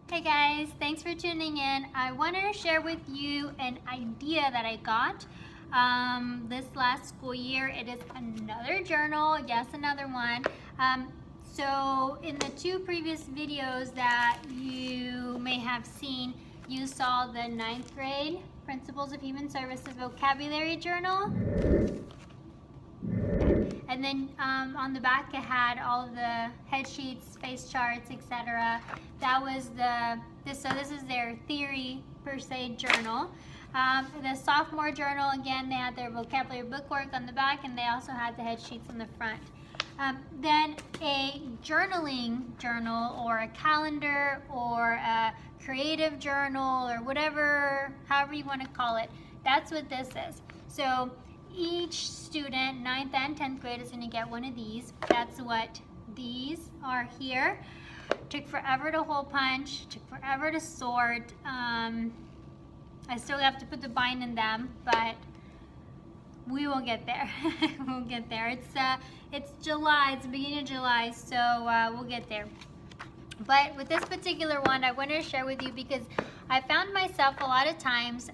Hey guys, thanks for tuning in. I wanted to share with you an idea that I got this last school year. It is another journal, yes, another one. So in the two previous videos that you may have seen, you saw the 9th grade Principles of Human Services vocabulary journal. And then on the back it had all of the head sheets, face charts, etc. That was so this is their theory per se journal. The sophomore journal, again, they had their vocabulary bookwork on the back, and they also had the head sheets on the front. Then a journaling journal, or a calendar, or a creative journal, or whatever, however you want to call it. That's what this is. So each student, 9th and 10th grade, is going to get one of these. That's what these are here. Took forever to hole punch, took forever to sort. I still have to put the bind in them, but we will get there. We'll get there. It's July, it's the beginning of July, so we'll get there. But with this particular one, I wanted to share with you because I found myself a lot of times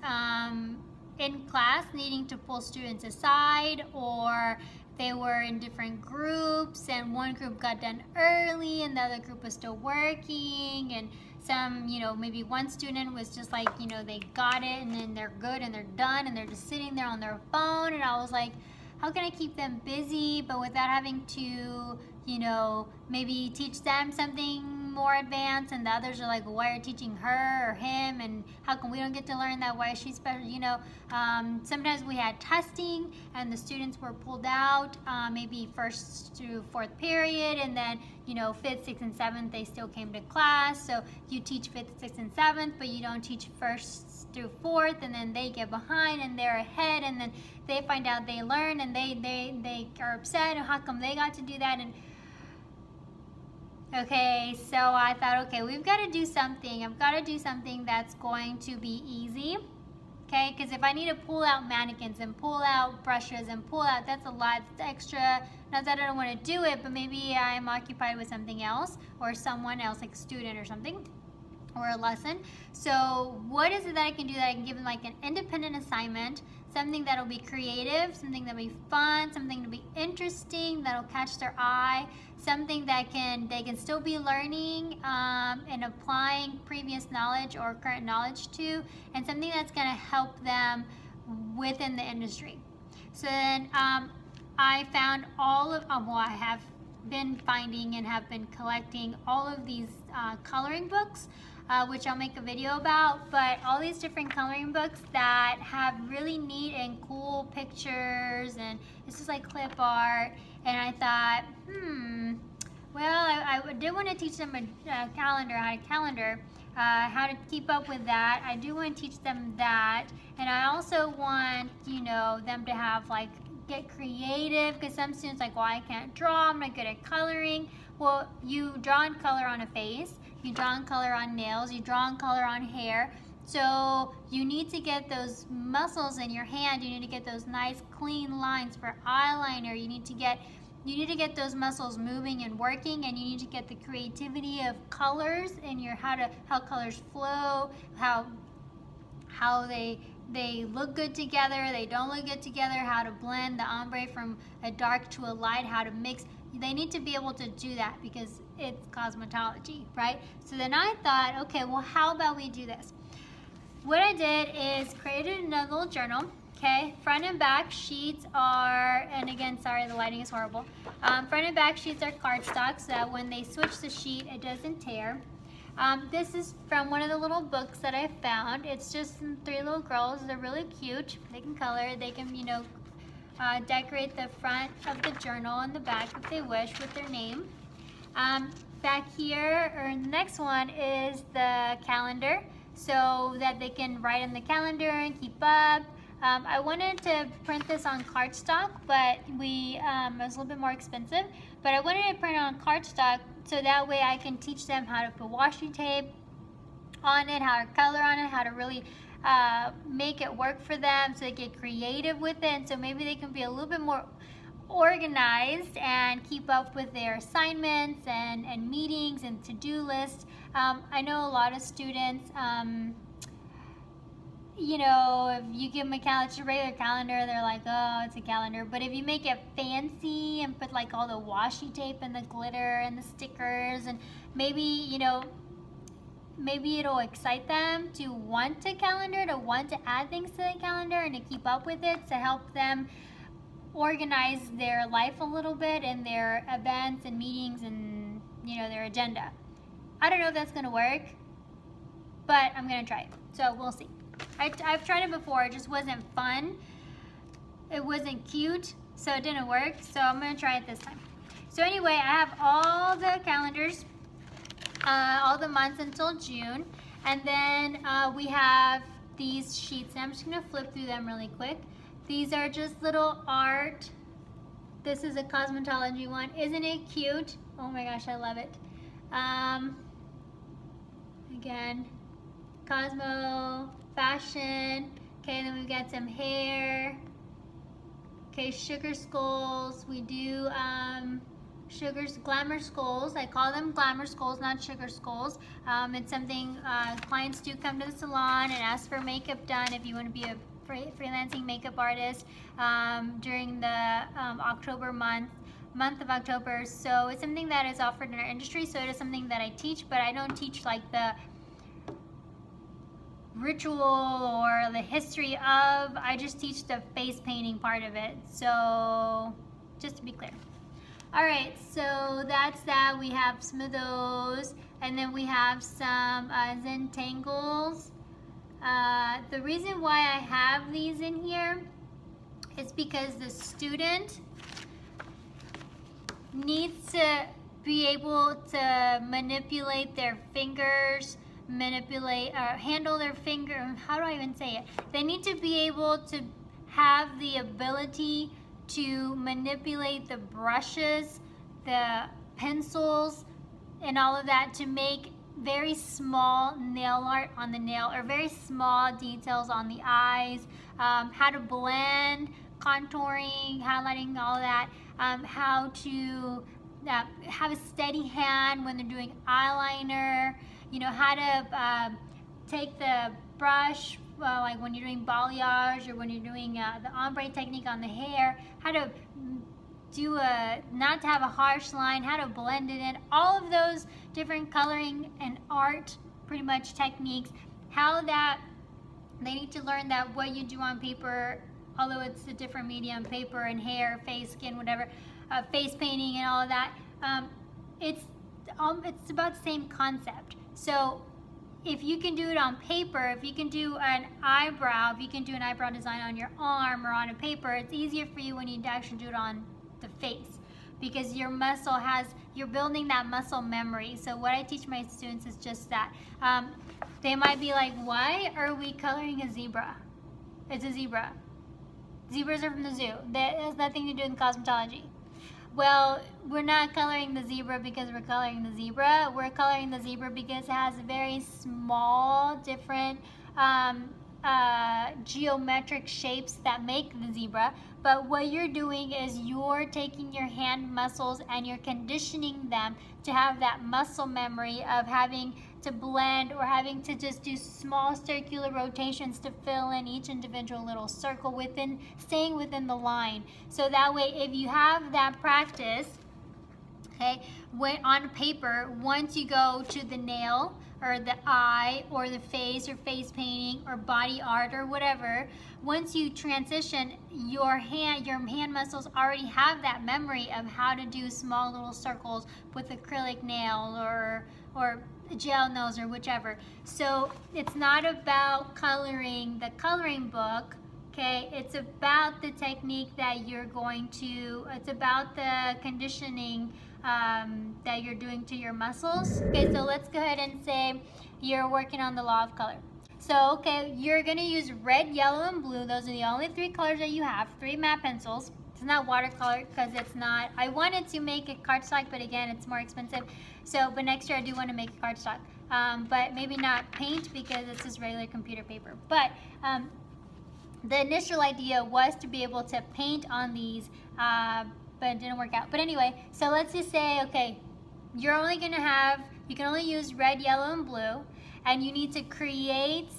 in class needing to pull students aside, or they were in different groups and one group got done early and the other group was still working, and some, maybe one student was just like, they got it and then they're good and they're done and they're just sitting there on their phone, and I was like, how can I keep them busy but without having to, maybe teach them something more advanced, and the others are like, well, why are you teaching her or him, and how come we don't get to learn that, why is she special, sometimes we had testing and the students were pulled out, maybe 1st through 4th period, and then 5th, 6th, and 7th they still came to class, so you teach 5th, 6th, and 7th, but you don't teach 1st through 4th, and then they get behind and they're ahead, and then they find out they learn and they are upset, and how come they got to do that, and okay, so I thought, okay, we've got to do something. I've got to do something that's going to be easy, okay? Because if I need to pull out mannequins and pull out brushes and pull out, that's a lot extra. Not that I don't want to do it, but maybe I'm occupied with something else or someone else, like a student or something, or a lesson. So what is it that I can do that I can give them like an independent assignment, something that'll be creative, something that'll be fun, something that'll be interesting, that'll catch their eye, something that they can still be learning and applying previous knowledge or current knowledge to, and something that's going to help them within the industry. So then I found I have been finding and have been collecting all of these coloring books, which I'll make a video about, but all these different coloring books that have really neat and cool pictures, and this is like clip art, and I thought, well, I did want to teach them a calendar, how to keep up with that. I do want to teach them that, and I also want, them to have get creative, because some students like, well, I can't draw, I'm not good at coloring. Well, you draw and color on a face, you draw and color on nails, you draw and color on hair. So you need to get those muscles in your hand, you need to get those nice clean lines for eyeliner, you need to get those muscles moving and working, and you need to get the creativity of colors and how colors flow, how they look good together, they don't look good together, how to blend the ombre from a dark to a light, how to mix. They need to be able to do that because it's cosmetology, right? So then I thought, okay, well, how about we do this? What I did is created another little journal, okay? Front and back sheets are, and again, sorry, the lighting is horrible. Front and back sheets are cardstock, so that when they switch the sheet, it doesn't tear. This is from one of the little books that I found. It's just 3 little girls. They're really cute. They can color. They can, decorate the front of the journal and the back if they wish with their name. Back here, or the next one, is the calendar, so that they can write in the calendar and keep up. I wanted to print this on cardstock, but it was a little bit more expensive. But I wanted to print it on cardstock so that way I can teach them how to put washi tape on it, how to color on it, how to really make it work for them, so they get creative with it, and so maybe they can be a little bit more organized and keep up with their assignments and meetings and to-do lists. I know a lot of students, you know, if you give them a calendar, it's a regular calendar, they're like, oh, it's a calendar. But if you make it fancy and put like all the washi tape and the glitter and the stickers, and maybe, you know, maybe it'll excite them to want a calendar, to want to add things to the calendar and to keep up with it, to help them organize their life a little bit and their events and meetings and, you know, their agenda. I don't know if that's going to work, but I'm going to try it. So we'll see. I've tried it before. It just wasn't fun. It wasn't cute, so it didn't work. So I'm going to try it this time. So anyway, I have all the calendars, all the months until June. And then we have these sheets. And I'm just going to flip through them really quick. These are just little art. This is a Cosmetology one. Isn't it cute? Oh my gosh, I love it. Again, Cosmo, fashion. Okay, then we've got some hair. Okay, sugar skulls. We do glamour skulls. I call them glamour skulls, not sugar skulls. It's something clients do come to the salon and ask for makeup done if you want to be a freelancing makeup artist during the October month of October. So it's something that is offered in our industry. So it is something that I teach, but I don't teach like the ritual or the history of. I just teach the face painting part of it. So just to be clear. All right, so that's that. We have some of those, and then we have some Zentangles. The reason why I have these in here is because the student needs to be able to manipulate their fingers, handle their finger. How do I even say it? They need to be able to have the ability to manipulate the brushes, the pencils, and all of that to make very small nail art on the nail, or very small details on the eyes, how to blend, contouring, highlighting, all of that, how to have a steady hand when they're doing eyeliner, you know, how to take the brush, like when you're doing balayage or when you're doing the ombre technique on the hair, how to do not to have a harsh line, how to blend it in, all of those different coloring and art, pretty much techniques, how that they need to learn that what you do on paper, although it's a different medium, paper and hair, face, skin, whatever, face painting and all of that, it's about the same concept. So if you can do it on paper, if you can do an eyebrow, if you can do an eyebrow design on your arm or on a paper, it's easier for you when you actually do it on the face, because your muscle you're building that muscle memory. So what I teach my students is just that. They might be like, why are we coloring a zebra? It's a zebra. Zebras are from the zoo. That has nothing to do with cosmetology. Well, we're not coloring the zebra because we're coloring the zebra. We're coloring the zebra because it has very small, different geometric shapes that make the zebra. But what you're doing is you're taking your hand muscles and you're conditioning them to have that muscle memory of having to blend or having to just do small circular rotations to fill in each individual little circle staying within the line. So that way, if you have that practice, okay, on paper, once you go to the nail or the eye or the face or face painting or body art or whatever, once you transition, your hand muscles already have that memory of how to do small little circles with acrylic nail or gel nails or whichever. So it's not about coloring the coloring book, okay? It's about the technique that you're going to, it's about the conditioning that you're doing to your muscles. Okay, so let's go ahead and say you're working on the law of color. So, okay, you're gonna use red, yellow, and blue. Those are the only three colors that you have, 3 matte pencils. It's not watercolor because it's not, I wanted to make it cardstock, but again, it's more expensive. So, but next year I do want to make it cardstock. But maybe not paint because it's just regular computer paper. But the initial idea was to be able to paint on these, but it didn't work out. But anyway, so let's just say, okay, you're only gonna have You can only use red, yellow, and blue, and you need to create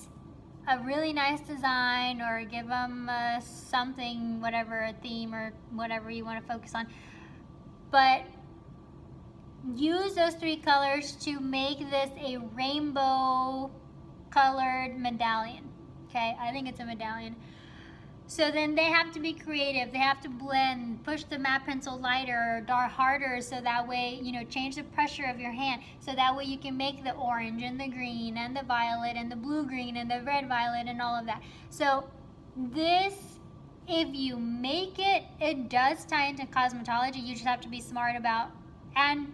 a really nice design or give them something, whatever, a theme or whatever you want to focus on. But use those 3 colors to make this a rainbow colored medallion. Okay, I think it's a medallion. So then they have to be creative. They have to blend, push the matte pencil lighter or dark harder, so that way, change the pressure of your hand. So that way you can make the orange and the green and the violet and the blue green and the red violet and all of that. So this, if you make it, it does tie into cosmetology. You just have to be smart about and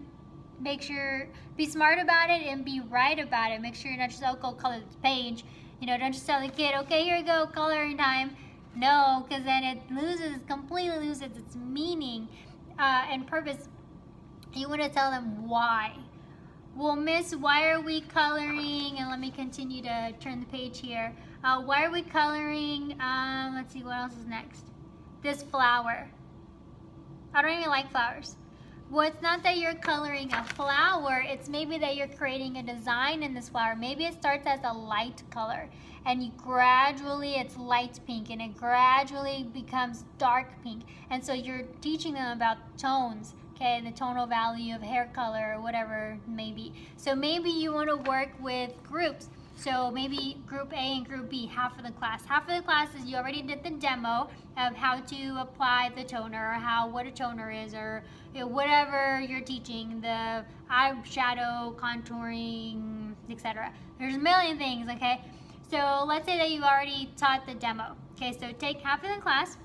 be smart about it and be right about it. Make sure you're not just, go color the page. Don't just tell the kid, okay, here you go, coloring time. No, because then it completely loses its meaning and purpose. You want to tell them why. Well, miss, why are we coloring? And let me continue to turn the page here. Why are we coloring, let's see, what else is next? This flower. I don't even like flowers. Well, it's not that you're coloring a flower, it's maybe that you're creating a design in this flower. Maybe it starts as a light color, and it's light pink, and it gradually becomes dark pink. And so you're teaching them about tones, okay, the tonal value of hair color or whatever it may be. So maybe you want to work with groups. So maybe group A and group B, half of the class. Half of the class is you already did the demo of how to apply the toner, or what a toner is, or whatever you're teaching, the eyeshadow, contouring, etc. There's a million things, okay? So let's say that you already taught the demo. Okay, so take half of the class.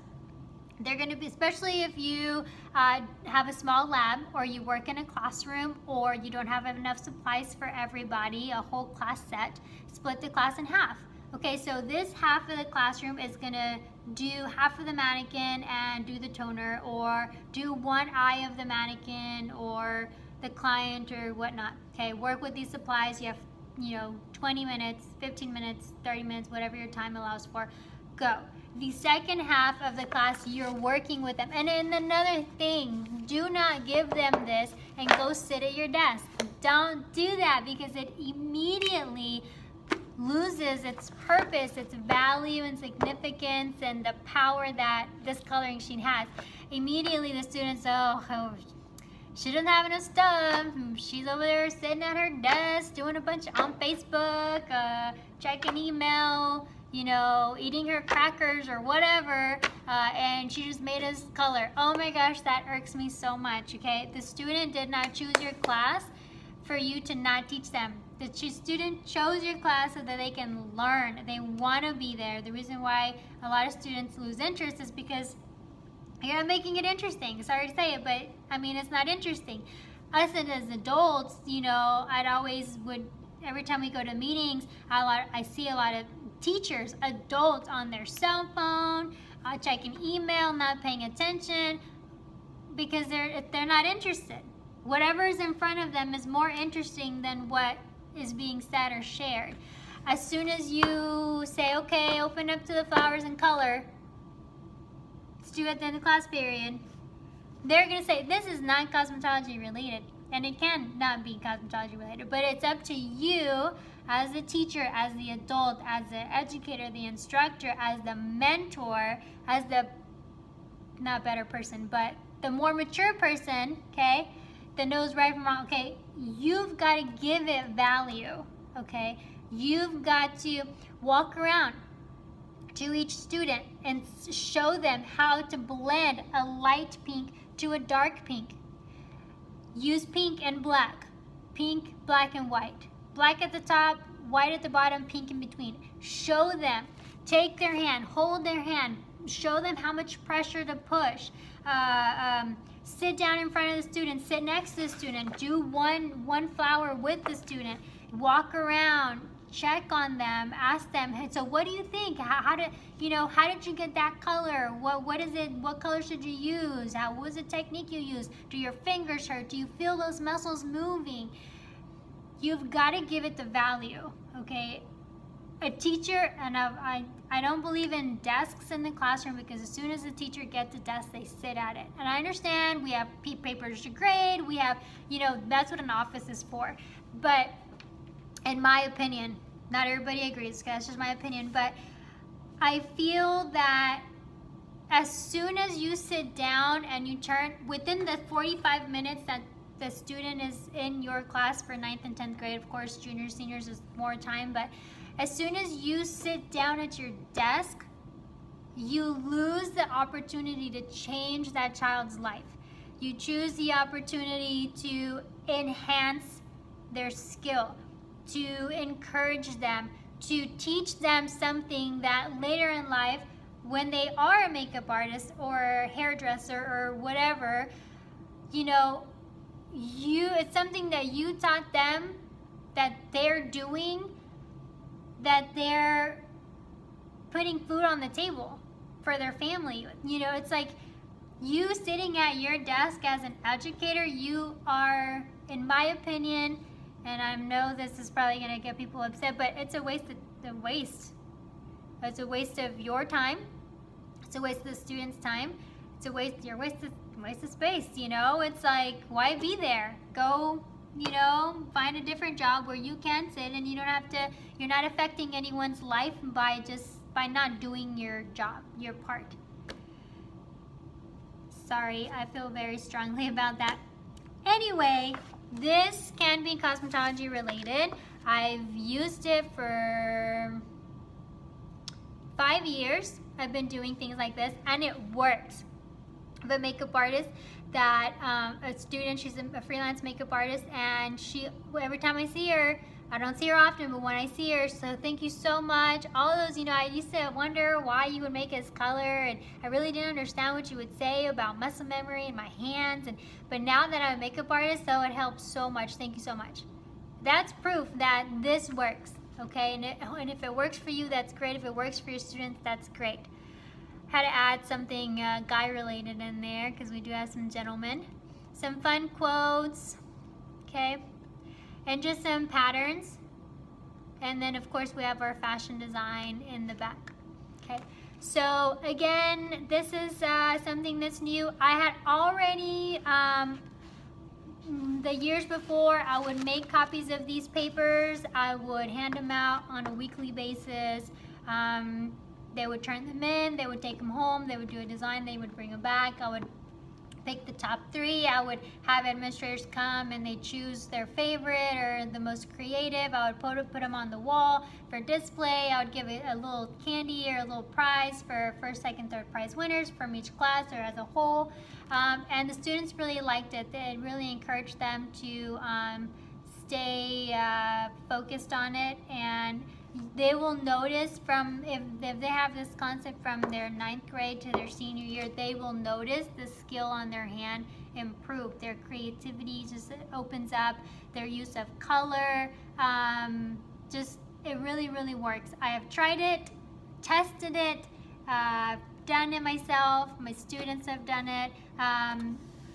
They're going to be, especially if you have a small lab, or you work in a classroom, or you don't have enough supplies for everybody, a whole class set, split the class in half. Okay, so this half of the classroom is going to do half of the mannequin and do the toner, or do one eye of the mannequin or the client or whatnot. Okay, work with these supplies. You have 20 minutes, 15 minutes, 30 minutes, whatever your time allows for. Go. The second half of the class, you're working with them. And then another thing, do not give them this and go sit at your desk. Don't do that, because it immediately loses its purpose, its value and significance, and the power that this coloring sheet has. Immediately the students, she doesn't have enough stuff. She's over there sitting at her desk doing a bunch on Facebook, checking email, eating her crackers or whatever, and she just made us color. Oh my gosh, that irks me so much, okay? The student did not choose your class for you to not teach them. The student chose your class so that they can learn. They want to be there. The reason why a lot of students lose interest is because you're not making it interesting. Sorry to say it, but it's not interesting. Us as adults, every time we go to meetings, I see a lot of teachers, adults on their cell phone, checking email, not paying attention, because they're not interested. Whatever is in front of them is more interesting than what is being said or shared. As soon as you say, okay, open up to the flowers and color, let's do it at the end of the class period, they're going to say, this is not cosmetology related. And it can not be cosmetology related, but it's up to you as the teacher, as the adult, as the educator, the instructor, as the mentor, as the not better person, but the more mature person, okay, that knows right from wrong. Okay, you've got to give it value. Okay, you've got to walk around to each student and show them how to blend a light pink to a dark pink. Use pink and black. Pink, black, and white. Black at the top, white at the bottom, pink in between. Show them. Take their hand, hold their hand, show them how much pressure to push. Sit down in front of the student, sit next to the student, do one flower with the student, walk around, check on them, ask them, hey, so what do you think? How did you get that color? What is it? What color should you use? What was the technique you used? Do your fingers hurt? Do you feel those muscles moving? You've got to give it the value, okay? A teacher, and I don't believe in desks in the classroom, because as soon as the teacher gets a desk, they sit at it. And I understand we have papers to grade, we have, that's what an office is for. But in my opinion, not everybody agrees, that's just my opinion, but I feel that as soon as you sit down and you turn, within the 45 minutes that the student is in your class for 9th and 10th grade, of course, juniors, seniors is more time, but as soon as you sit down at your desk, you lose the opportunity to change that child's life. You choose the opportunity to enhance their skill, to encourage them, to teach them something that later in life, when they are a makeup artist or hairdresser or whatever, you know, it's something that you taught them that they're doing, that they're putting food on the table for their family. You know, it's like you sitting at your desk as an educator, you are, in my opinion, and I know this is probably going to get people upset, but it's a waste. It's a waste of your time. It's a waste of the student's time. It's a waste of space, you know? It's like, why be there? Go, you know, find a different job where you can sit and you don't have to, you're not affecting anyone's life by not doing your job, your part. Sorry, I feel very strongly about that. Anyway, this can be cosmetology related. I've used it for 5 years. I've been doing things like this and it works. I have a makeup artist that, a student, she's a freelance makeup artist, and every time I see her, I don't see her often, but when I see her, so thank you so much. All of those, you know, I used to wonder why you would make this color, and I really didn't understand what you would say about muscle memory in my hands, but now that I'm a makeup artist, so it helps so much. Thank you so much. That's proof that this works, okay? And if it works for you, that's great. If it works for your students, that's great. Had to add something guy related in there because we do have some gentlemen. Some fun quotes, okay? And just some patterns. And then of course we have our fashion design in the back, okay? So again, this is something that's new. I had already, the years before, I would make copies of these papers. I would hand them out on a weekly basis. They would turn them in, they would take them home, they would do a design, they would bring them back. I would pick the top 3. I would have administrators come and they choose their favorite or the most creative. I would put them on the wall for display. I would give it a little candy or a little prize for first, second, third prize winners from each class or as a whole. And the students really liked it. It really encouraged them to stay focused on it, and they will notice if they have this concept from their 9th grade to their senior year, they will notice the skill on their hand improve. Their creativity just opens up, their use of color, it really, really works. I have tried it, tested it, done it myself, my students have done it.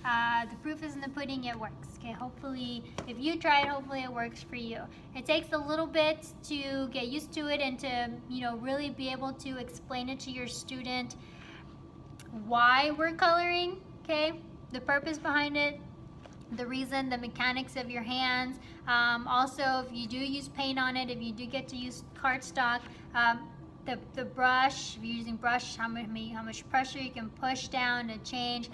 The proof is in the pudding, it works. Okay, hopefully, if you try it, hopefully it works for you. It takes a little bit to get used to it and to, you know, really be able to explain it to your student why we're coloring, okay? The purpose behind it, the reason, the mechanics of your hands. Also, if you do use paint on it, if you do get to use cardstock, the brush, if you're using brush, how much pressure you can push down to change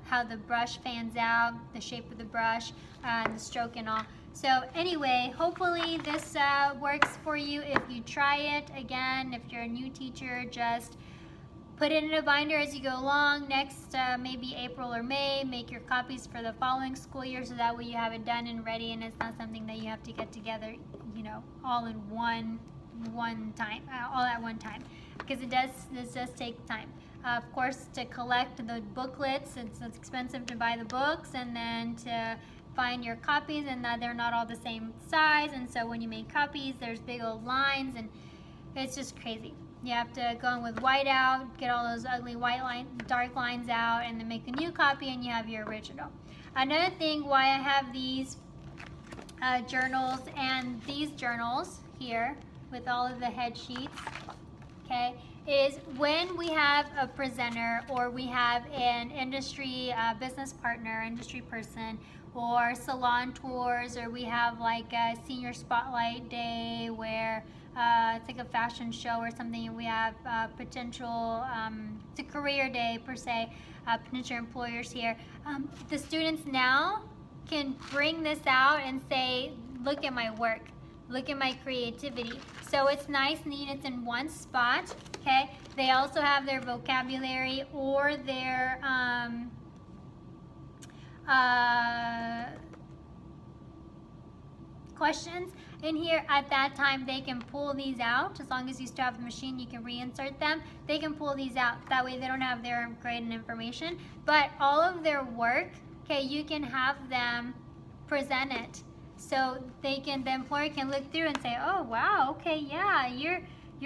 how the brush fans out, the shape of the brush, and the stroke and all. So anyway, hopefully this works for you. If you try it, again, if you're a new teacher, just put it in a binder as you go along. Next, maybe April or May, make your copies for the following school year, so that way you have it done and ready, and it's not something that you have to get together, you know, all in one time, all at one time, because this does take time. Of course, to collect the booklets, it's expensive to buy the books, and then to find your copies, and that they're not all the same size, and so when you make copies, there's big old lines, and it's just crazy. You have to go in with white out, get all those ugly dark lines out, and then make a new copy, and you have your original. Another thing why I have these journals and these journals here with all of the head sheets, okay, is when we have a presenter or we have an industry business partner, industry person, or salon tours, or we have like a senior spotlight day where it's like a fashion show or something, and we have potential, it's a career day per se, potential employers here. The students now can bring this out and say, look at my work, look at my creativity. So it's nice, neat, it's in one spot, okay? They also have their vocabulary or their questions in here. At that time, they can pull these out. As long as you still have the machine, you can reinsert them. They can pull these out. That way they don't have their grade and information. But all of their work, okay, you can have them present it. So they can, the employer can look through and say, oh wow, okay, yeah, you're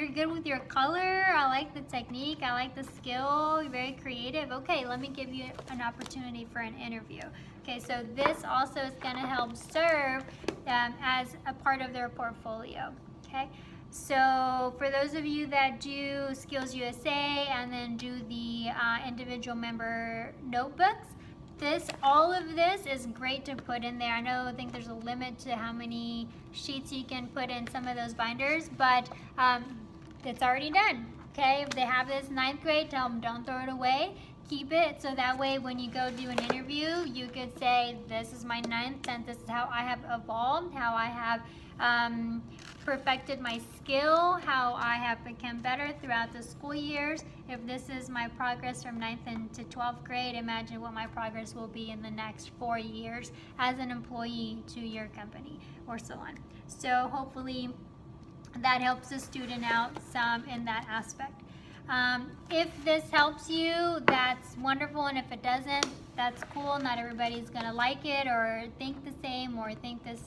good with your color. I like the technique. I like the skill. You're very creative. Okay, let me give you an opportunity for an interview. Okay, so this also is going to help serve as a part of their portfolio. Okay, so for those of you that do Skills USA and then do the individual member notebooks, all of this is great to put in there. I think there's a limit to how many sheets you can put in some of those binders, but it's already done. Okay, if they have this 9th grade, tell them don't throw it away. Keep it so that way when you go do an interview, you could say, this is my 9th sense, this is how I have evolved, how I have perfected my skill, how I have become better throughout the school years. If this is my progress from 9th into 12th grade, imagine what my progress will be in the next 4 years as an employee to your company or salon. So hopefully that helps the student out some in that aspect. If this helps you, that's wonderful, and if it doesn't, that's cool. Not everybody's gonna like it or think the same or think this,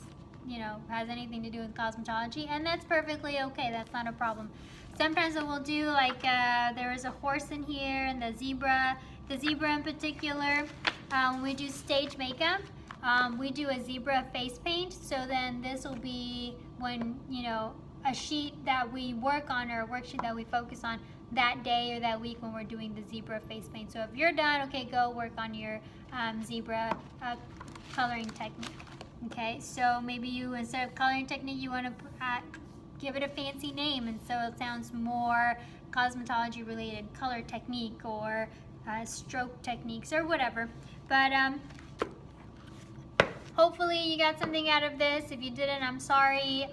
has anything to do with cosmetology, and that's perfectly okay. That's not a problem. Sometimes what we'll do, like there is a horse in here and the zebra in particular, we do stage makeup. We do a zebra face paint, so then this will be when, a sheet that we work on or a worksheet that we focus on that day or that week when we're doing the zebra face paint. So if you're done, okay, go work on your zebra coloring technique. Okay, so maybe you, instead of coloring technique, you want to give it a fancy name, and so it sounds more cosmetology related, color technique or stroke techniques or whatever. But hopefully you got something out of this. If you didn't, I'm sorry.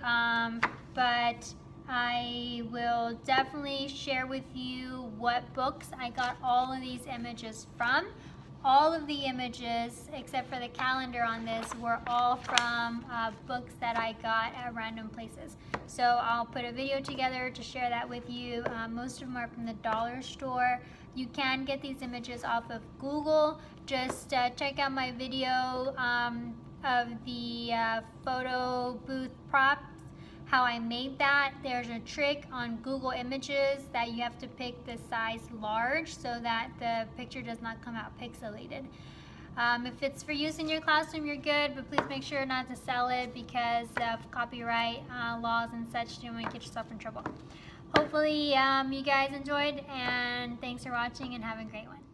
But I will definitely share with you what books I got all of these images from. All of the images, except for the calendar on this, were all from books that I got at random places. So I'll put a video together to share that with you. Most of them are from the dollar store. You can get these images off of Google. Just check out my video of the photo booth props, how I made that. There's a trick on Google Images that you have to pick the size large so that the picture does not come out pixelated. If it's for use in your classroom, you're good, but please make sure not to sell it because of copyright laws and such. You don't want to get yourself in trouble. Hopefully you guys enjoyed, and thanks for watching, and have a great one.